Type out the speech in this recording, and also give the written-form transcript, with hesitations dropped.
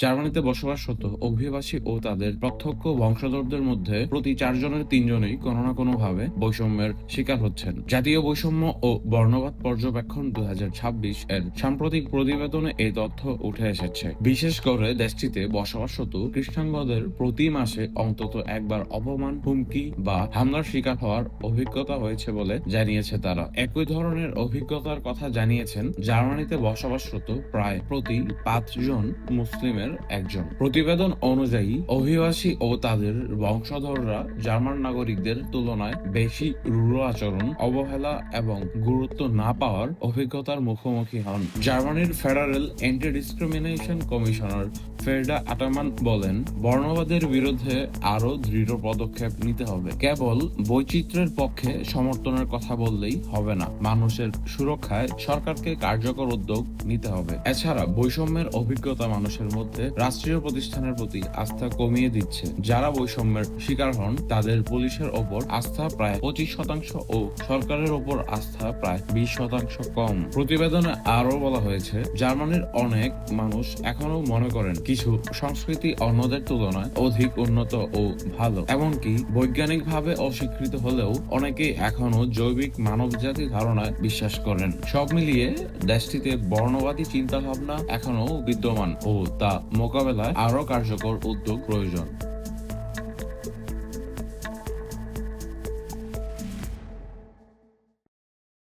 জার্মানিতে বসবাসরত অভিবাসী ও তাদের প্রত্যক্ষ বংশধরদের মধ্যে প্রতি 4 জনের 3 জনই কোনো না কোনোভাবে বৈষম্যের শিকার হচ্ছেন। জাতীয় বৈষম্য ও বর্ণবাদ পর্যবেক্ষণ 2026 এর সাম্প্রতিক প্রতিবেদনে এই তথ্য উঠে এসেছে। বিশেষ করে দেশটিতে বসবাসরত খ্রিস্টানদের প্রতি মাসে অন্তত একবার অপমান, হুমকি বা হামলার শিকার হওয়ার অভিজ্ঞতা হয়েছে বলে জানিয়েছে তারা। একই ধরনের অভিজ্ঞতার কথা জানিয়েছেন জার্মানিতে বসবাসরত প্রায় প্রতি 5 জন মুসলিমের একজন। প্রতিবেদন অনুযায়ী অভিবাসী ও তাদের বংশধররা জার্মান নাগরিকদের তুলনায় বেশি রূঢ় আচরণ, অবহেলা এবং গুরুত্ব না পাওয়ার অভিজ্ঞতার মুখোমুখি হন। জার্মানির ফেডারেল অ্যান্টি ডিসক্রিমিনেশন কমিশনার ফেরডা আটামান বলেন, বর্ণবাদের বিরুদ্ধে আরো দৃঢ় পদক্ষেপ নিতে হবে। কেবল বৈচিত্র্যের পক্ষে সমর্থনের কথা বললেই হবে না, মানুষের সুরক্ষায় সরকারকে কার্যকর উদ্যোগ নিতে হবে। এছাড়া বৈষম্যের অভিজ্ঞতা মানুষের মধ্যে রাষ্ট্রীয় প্রতিষ্ঠানের প্রতি আস্থা কমিয়ে দিচ্ছে। যারা বৈষম্যের শিকার হন তাদের পুলিশের ওপর আস্থা প্রায় 25% ও সরকারের ওপর আস্থা প্রায় 20% কম। প্রতিবেদনে আরো বলা হয়েছে, জার্মানির অনেক মানুষ এখনো মনে করেন কিছু সংস্কৃতি অন্যদের তুলনায় অধিক উন্নত ও ভালো। এমনকি বৈজ্ঞানিকভাবে অস্বীকৃত হলেও অনেকেই এখনো জৈবিক মানবজাতি ধারণায় বিশ্বাস করেন। সব মিলিয়ে দেশটিতে বর্ণবাদী চিন্তাভাবনা এখনো বিদ্যমান ও তা মোকাবেলায় আরো কার্যকর উদ্যোগ প্রয়োজন।